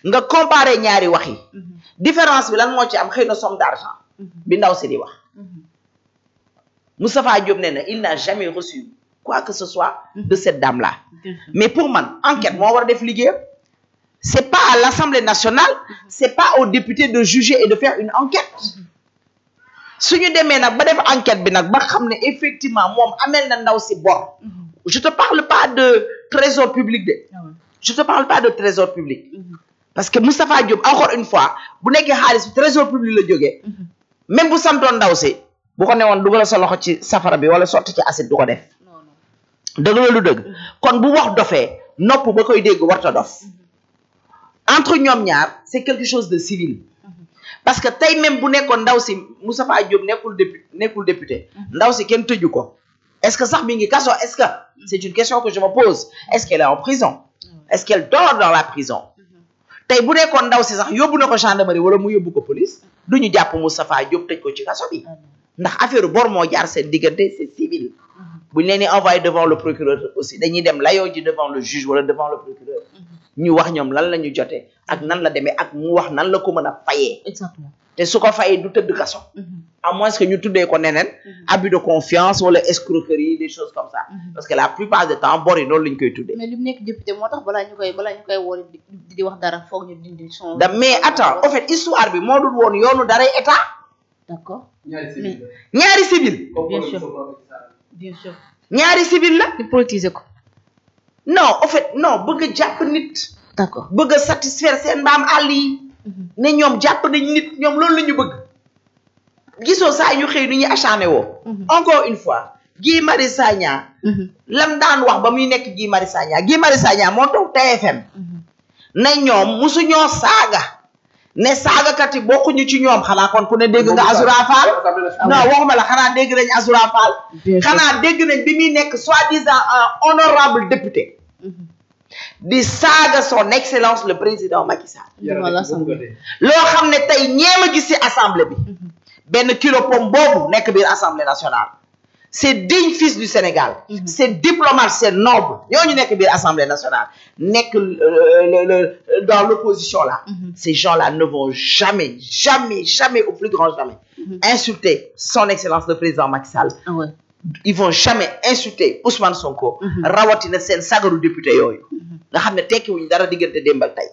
nga comparer ñaari wax yi différence bi lan moo ci am xëy na somme d'argent bi ndaw si di wax Moustapha Diop nee na il n'a jamais reçu quoi que ce soit de cette dame là mais pour man enquête moo war a def liggéeyam c'est pas à l'Assemblée nationale c'est pas aux députés de juger et de faire une enquête suñu demee nag ba def enquête bi nag ba xam ne effectivement moom amel na ndaw si bor je te parle pas de trésor public de je te parle pas de trésor public parce que Moustapha Diop encore une fois bu nekkee xaalis bi trésor public la jógee même bu santoon ndaw si bu ko newoon dugal sa loxo ci safara bi wala sotti ci acide du ko def dëgg la lu dëgg kon bu wax dofee nopp ba koy dégg warta dof entre ñoom ñaar c'est quelque chose de civil parce que tey même bu nekkoon ndaw si Moustapha Diop nekkul député ndaw si kenn tëju ko est-ce que sax mi ngi kaso est-ce que c'est une question que je me pose est-ce qu'elle est en prison est-ce qu'elle dort dans la prison tey bu nekkoon ndaw si sax yóbbu na ko gendarmerie wala mu yóbbu ko police du ñu jàpp Moustapha Diop tëj ko ci kaso bi ndax affaire bor moo jaar seen diggante c'est civil bu ñu leen di envoyer devant le procureur aussi dañuy dem layoo ji devant le juge wala devant le procureur ñu wax ñoom lan la ñu jotee ak nan la demee ak mu wax nan la ko mën a fayee exactement te su ko fayee du tëdd kaso à moins que ñu tuddee ko neneen abus de confiance wala escroquerie des choses comme ça parce que la plupart du temps bor yi loolu la ñu koy tuddee mais li mu nekk député moo tax balaa ñu koy woo di wax dara foog ñu dindi son mais attends en fait histoire bi moo dul woon yoonu daray état d'accord ñaari civil bien sûr ñaari civil la di politiser ko non en fait non bëgg a jàpp nit d'accord bëgg a satisfaire seen mbaam àll yi ne ñoom jàpp nañ nit ñoom loolu la ñu bëgg gisoo saa ñu xëy ni ñu acharné woo encore une fois Guy Marius Sagna lam daan wax ba muy nekk Guy Marius Sagna moo toog TFM ne ñoom musu ñoo saaga ne saagakat yi bokkuñu ci ñoom xanaa kon ku ne dégg nga Azoura Fall non waxuma la xanaa dégg nañ Azoura Fall xanaa dégg nañ bi muy nekk soi-disant un honorable député di saaga son excellence le président Macky Sall loo xam ne tey ñeema gis ci assemblée bi benn kilo pomme boobu nekk biir assemblée nationale c'est digne fils du Sénégal c'est diplomate c'est noble ñooñu nekk biir assemblée nationale nekk dans l'opposition là ces gens-là ne vont jamais au plus grand jamais insulter son excellence le président Macky Sall ils vont jamais insulter Ousmane Sonko rawatina seen sagaru député yooyu nga xam ne tekkiwuñu dara diggante démb ak tey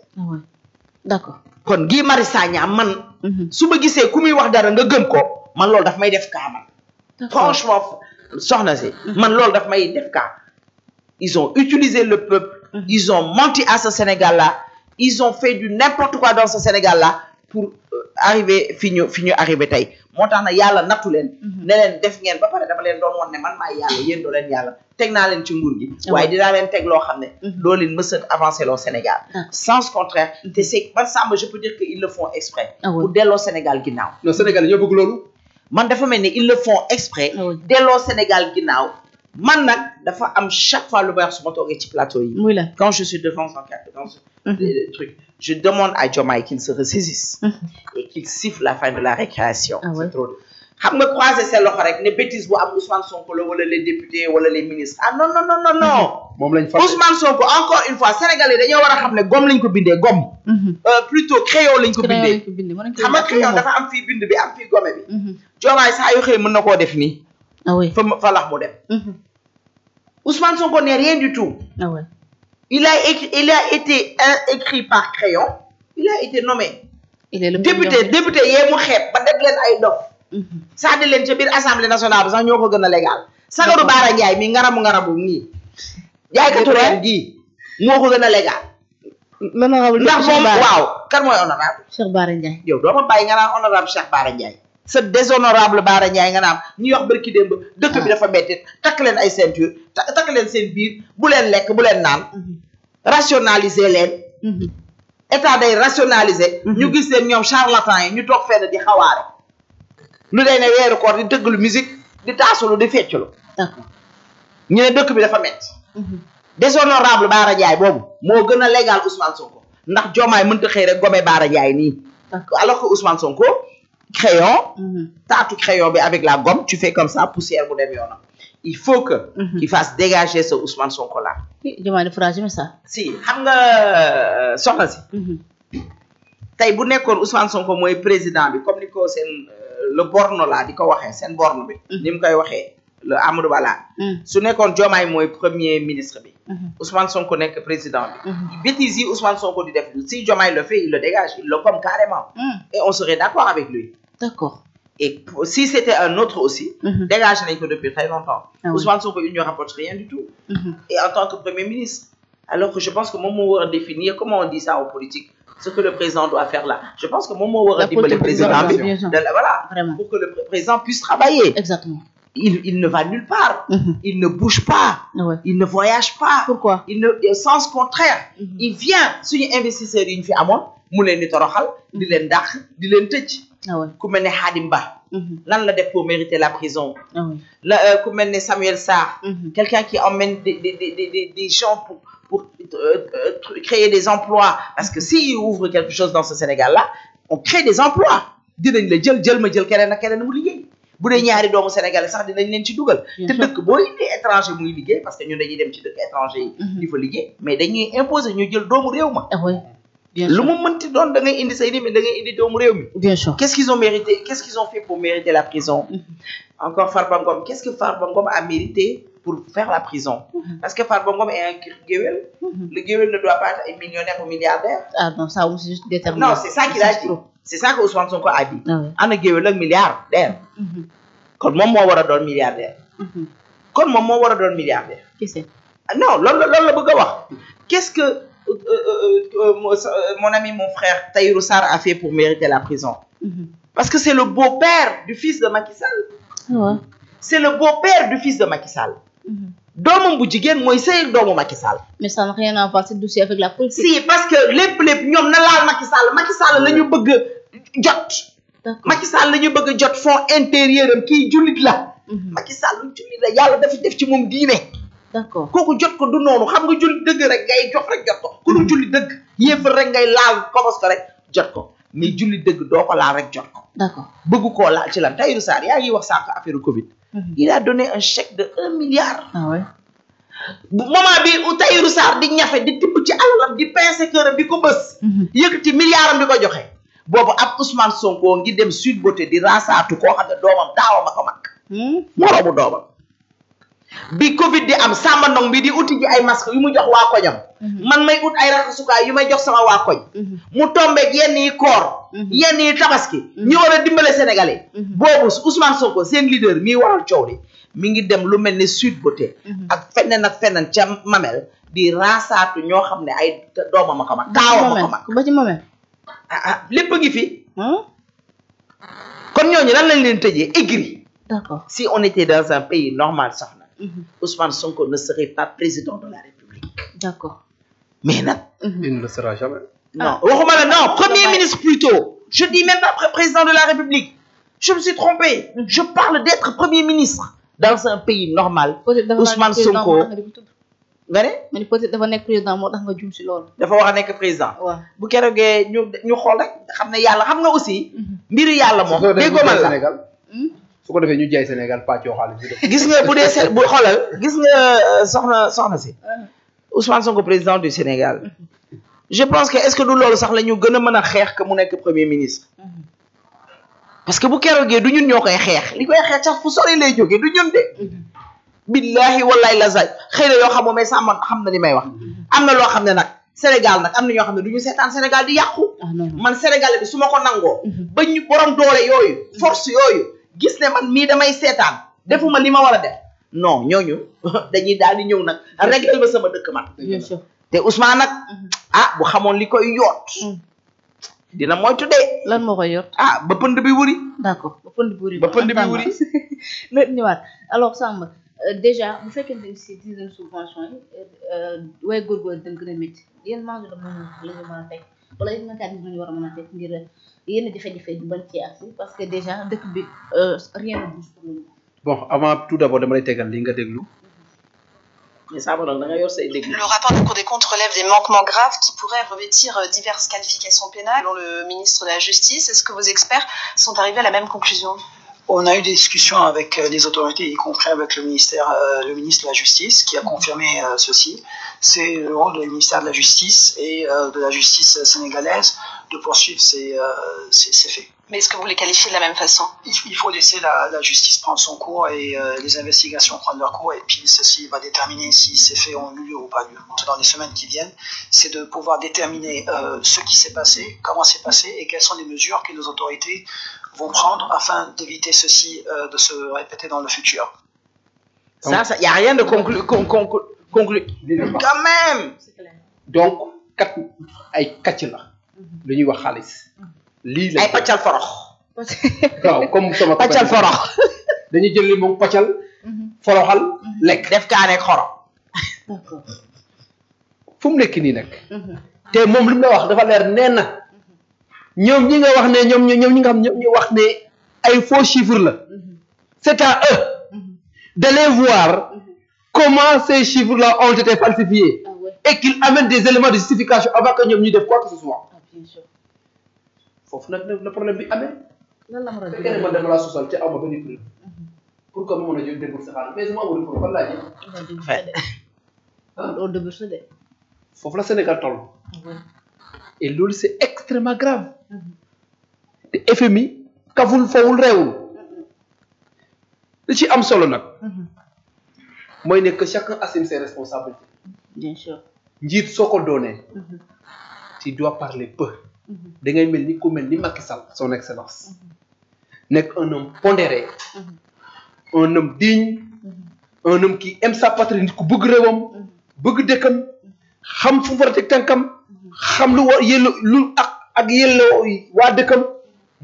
d'accord kon Guy Marius Sagna man su ma gisee ku muy wax dara nga gëm ko man loolu daf may def kaa man franchement soxna si man loolu daf may def kaa ils ont utilisé le peuple ils ont menti à ce Sénégal là ils ont fait du n'importe quoi dans ce Sénégal là pour arriver fi ñu arrivé tey moo tax na yàlla nattu leen ne leen def ngeen ba pare dama leen doon won ne man maay yàlla yéen doo leen yàlla teg naa leen ci nguur gi waaye dinaa leen teg loo xam ne doo leen mës a avancer loo Sénégal sens contraire te c'est man Samba je peux dire que ils le font exprès pour delloo Sénégal ginnaaw non Sénégal ñoo bëgg loolu man dafa mel ni ils le font exprès delloo Sénégal ginnaaw man nag dafa am chaque fois lu may wax su ma toogee ci plateau yi quand je suis devant des trucs je demande à Diomaye qu'il se ressaisisse et qu'il siffle la fin de la récréation c'est trop xam nga croiser seen loxo rek ne bêtise bu am Ousmane Sonko la wala les députés wala les ministres ah non moom lañ Ousmane Sonko encore une fois Sénégalais dañoo war a xam ne gomme lañ ko bindee gomme plutôt crayon lañ ko bindee xam nga crayon dafa am fii bind bi am fii gomme bi Diomaye saa yoo xëy mën na koo def nii fa lax mu dem Ousmane Sonko n'est rien du tout il a été écrit par crayon il a été nommé député yee mu xeeb ba def leen ay dof sànni leen ca biir assemblée nationale bi sax ñoo ko gën a légal sagaru Baara Ndiaye mi ngaramu nii jaaykatu reen gii moo ko gën a légal ndax moom waaw kan mooy honorable Cheikh Baara Ndiaye yow doo ma bàyyi nga naan honorable Cheikh Baara Ndiaye sa déshonorable Baara Ndiaye nga naan ñuy wax barki démb dëkk bi dafa metti takk leen ay ceinture takk leen seen biir bu leen lekk bu leen naan rationaliser leen état day rationaliser ñu gis leen ñoom charlatan yi ñu toog fenn di xawaare lu day ne weeru koor di dëgglu musique di taasulu di fecculu ñu ne dëkk bi dafa metti déshonorable Baara Ndiaye boobu moo gën a légal Ousmane Sonko ndax Diomaye mënta xëy rek gome Baara Ndiaye nii alors que Ousmane Sonko crayon taatu crayon bi avec la gomme tu fais comme ça poussière bu dem yoonam il faut que qu'il fasse dégager ce Ousmane Sonko là Diomaye ne fera jamais ça si xam nga soxna si tey bu nekkoon Ousmane Sonko mooy président bi comme ni ko seen le borno la di ko waxee seen borno bi. ni mu koy waxee le Amadou Ba la. su nekkoon Diomaye mooy premier ministre bi. Ousmane Sonko nekk président bi. bêtises yi Ousmane Sonko di def si Diomaye le fait il le dégage il le gomme carrément. Et on serait d'accord avec lui. D'accord. Et si c'était un autre aussi, dégage nañ ko depuis très longtemps. Ah oui. Ousmane Sonko il ne rapporte rien du tout. Et en tant que premier ministre, alors que je pense que moom moo war a définir comment on dit ça en politique, ce que le président doit faire là. Je pense que moom moo war a dimbali président bi voilà Vraiment. pour que le président puisse travailler. Exactement. Il ne va nulle part. Il ne bouge pas. Ouais. Il ne voyage pas. Pourquoi? Il ne sens contraire. Il vient suñu investisseurs yi ñu fi amoon mu leen di toroxal di leen dàq di leen tëj. Ah ouais. ku mel ne Khadim Ba. lan la def pour mériter la prison. Ah oui. la ku mel ne Samuel Sarr. Quelqu'un qui emmène des gens pour créer des emplois parce que s'il ouvre quelque chose dans ce Sénégal-là on crée des emplois dinañ la jël ma jël keneen ak keneen mu liggéey bu dee ñaari doomu Sénégalais sax dinañ leen ci dugal te dëkk boo indi étranger muy liggéey parce que ñun dañuy dem ci dëkk étranger yi di fa liggéey mais dañuy imposer ñu jël doomu réew ma Ah oui. Bien lu sûr. mu mënti doon da ngay indi say nit mais da ngay indi doomu réew mi Bien sûr. qu'est-ce qu'ils ont mérité qu'est-ce qu'ils ont fait pour mériter la prison encore Farba Ngom qu'est-ce que Farba Ngom a mérité pour faire la prison parce que Farba Ngom est un guéwél le guéwél ne doit pas être millionnaire ou milliardaire Ah non, ça c'est juste déterminé. non c'est ça qu'il a dit c'est ça que Ousmane Sonko a dit Ah oui. ana guéwél ak milliardaire kon moom moo war a doon milliardaire kon moom moo war a doon milliardaire Qui c'est? non loolu la bëgg a wax qu'est-ce que mon ami mon frère Tahirou Sarr a fait pour mériter la prison parce que c'est le beau-père du fils de Macky Sall Ah ouais. c'est le beau-père du fils de Macky Sall doomam bu jigéen mooy sëy doomu Macky Sall Mais ça n'a rien à voir ce dossier avec la politique. si parce que lépp ñoom na laal Macky Sall la ñu bëgg jot D'accord. Macky Sall la ñu bëgg jot fonds intérieur am kii jullit la Macky Sall jullit la yàlla dafa def ci moom diine D'accord. kooku jot ko du noonu xam nga jullit dëgg rek ngay jox rek jot ko ku dul jullit dëgg yéefar rek ngay laal kobos ko rek jot ko mais jullit dëgg doo ko laal rek jot ko D'accord. bëgg koo laal ci lan Tahirou Sarr yaa ngi wax sànq affaire Covid il a donné un chèque de 1 milliard Ah ouais. moment bi Tahirou Sarr di ñafe di tibb ci alalam di pincer këram di ko bës yëkkati milliardam di ko joxe boobu ab Ousmane Sonko ngi dem Sweet Beauté di raasaatu koo xam ne doomam taawam a ko mag moroomu doomam bi Covid di am Samba Ndong bi di uti ji ay masque yu mu jox waa koñam man may ut ay raxasukaay yu may jox sama waa koñ mu tombeeg yenn yi koor yenn yi tabaski ñu war a dimbale sénégalais boobu Ousmane Sonko seen leader mii waral coow li mi ngi dem lu mel ni Sweet Beauté ak feneen ca Mamel di raasaatu ñoo xam ne ay doomam a ko mag taawam a ko mag Ba ci moment. lépp a ngi fi kon ñooñu lan lañ leen tëjee aigri D'accord. si on était dans un pays normal soxna Ousmane Sonko ne serait pas président de la République D'accord. mais nag Il ne le sera jamais. non waxuma la non premier ministre plutôt je dis même pas président de la République je me suis trompé je parle d'être premier ministre dans un pays normal Ousmane Sonko nga ne ma ni peut-être dafa nekk président moo tax nga jum si loolu. dafa war a nekk président waaw bu keroogee ñu xool rek xam ne yàlla xam nga aussi mbiru yàlla moom déggoo man la Sénégal su ko defee ñu jaay Sénégal pàccoo xaalis bi def. gis nga bu dee bu xoolal gis nga soxna si Ousmane Sonko président du Sénégal je pense que est-ce que du loolu sax la ñu gën a mën a xeex que mu nekk premier ministre parce que bu keroogee du ñun ñoo koy xeex li koy xeex sax fu sori lay jógee du ñun de billahi wallahi la zay xëy na yoo xam moom mais sax man xam na li may wax am na loo xam ne nag Sénégal nag am na ñoo xam ne du ñu seetaan Sénégal di yàqu man Sénégalais bi su ma ko nangoo ba ñu borom doole yooyu force yooyu gis ne man mii damay seetaan defuma li ma war a def non ñooñu dañuy daal di ñëw nag réglal ma sama dëkk man bien sûr te Ousmane nag bu xamoon li koy yoot dina moytu de lan moo koy yor ba pënd bi wuri d'accord ba pënd bi wuri ba pënd bi wuri na ñëwaat alors Samba déjà bu fekkente ni si dizaine subvention yi way góorgóor dañ gën a métti yéen manque de moyens la ñu mën a teg wala yéen mécanisme ñu war a mën a teg ngir yenn jafe-jafe di bañ ci agsi parce que déjà dëkk bi rien ne bouge pour le moment. Bon, avant tout d'abord dama lay tegal li nga déglu. Mais ça, da nga yor say déglu. Le rapport de la Cour des comptes relève des manquements graves qui pourraient revêtir diverses qualifications pénales. Selon le ministre de la Justice, est-ce que vos experts sont arrivés à la même conclusion? On a eu des discussions avec les autorités, y compris avec le ministre de la Justice, qui a confirmé ceci. C'est le rôle du ministère de la Justice et de la justice sénégalaise de poursuivre ces faits. Mais est-ce que vous les qualifiez de la même façon? Il faut laisser la justice prendre son cours et les investigations prendre leur cours, et puis ceci va déterminer si ces faits ont eu lieu ou pas lieu. Dans les semaines qui viennent, c'est de pouvoir déterminer ce qui s'est passé, comment c'est passé et quelles sont les mesures que nos autorités vont prendre afin d'éviter ceci de se répéter dans le futur. Ça, il n'y a rien de conclu. Quand même. donc kat ay kàcc la lu ñuy wax xaalis lii la ay pàccal forox. waaw comme sama pàccal forox. dañuy jël li moom pàccal foroxal lekk def kaane xorom. fu mu nekk nii nag te moom li mu la wax dafa leer nee na ñoom ñi nga wax ne ñoom ñi nga xam ñoom ñu wax ne ay faux chiffres la c'est à eux d'aller voir comment ces chiffres-là ont été falsifiés et qu'ils amènent des éléments de justification avant que ñoom ñu def quoi que ce soit. foofu nag le problème bi amee. lan la ma fekkee ne man dama laa sosal te aw ma benn preuve pour que ma mën a jóg déglu sa xaalis mais su ma amul preuve fan laa jëm. foofu la Sénégal toll. et loolu c'est extrêmement grave. te FMI kaful fawul réewul. li ci am solo nag. mooy ne que chacun assume ses responsabilités. bien sûr. njiit soo ko doonee. tu dois parler peu. da ngay mel ni ku mel ni Macky Sall son excellence. nekk un homme pondéré. un homme digne. un homme qui aime sa patrie, nit ku bëgg réewam. bëgg dëkkam. xam fu mu war a teg tànkam. xam lu war lu ak yelloo waa dëkkam.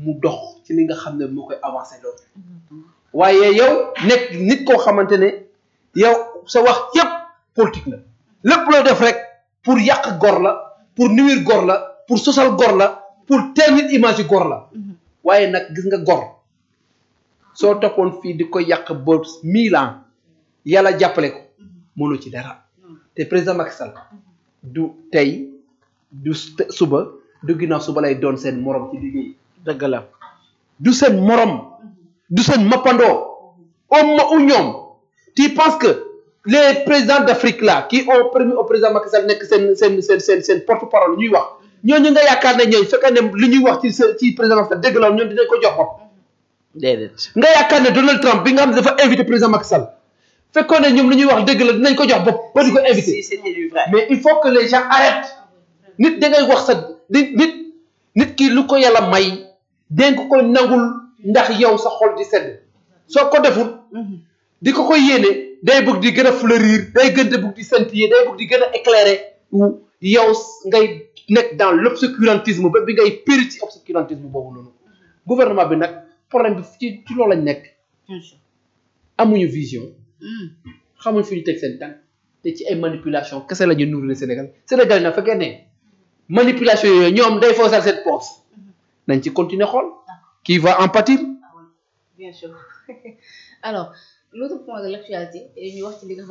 mu dox ci li nga xam ne moo koy avancé loolu. waaye yow nekk nit koo xamante ne. yow sa wax yëpp politique la lépp loo def rek pour yàq gor la pour nuire gor la pour sosal gor la pour ternir image yi gor la waaye nag gis nga gor soo toppoon fii di ko yàq ba 1000 ans yàlla jàppale ko mënoo ci dara te président Macky Sall du tey du suba du ginnaaw suba lay doon seen morom ci liggéey. dëgg la du seen morom du seen mappandoo au ñoom. Tu penses que les présidents d'Afrique là qui ont permis au président Macky Sall nekk seen porte-parole ñuy wax ñooñu nga yaakaar ne ñooy fekkee ne li ñuy wax ci président Macky Sall dégg la ñoom dinañ ko jox bopp. déedéet. nga yaakaar ne Donald Trump bi nga xam ne dafa invité président Macky Sall fekkoon ne ñoom li ñuy wax dégg la dinañ ko jox bopp ba di ko invité. si c'était du vrai. mais il faut que les gens arrêtent nit da ngay wax sa nit ki lu ko yàlla may dénk ko nangul ndax yow sa xol di sedd soo ko deful. di ko yéene day bëgg di gën a fleurir day gën a bëgg di scintiller day bëgg di gën a éclairer yow ngay nekk dans l'obscurantisme ba bi ngay péri ci obscurantisme boobu noonu gouvernement bi nag problème bi ci loolu lañ nekk amuñu vision xamuñ fi ñu teg seen tànk te ci ay manipulation kese la ñu nourrir Sénégal na fekkee ne manipulation yooyu ñoom day foosal seen poche nañ ci continuer xool qui va en pâtir. bien sûr alors l'autre point de l'actualité ñu wax ci li nga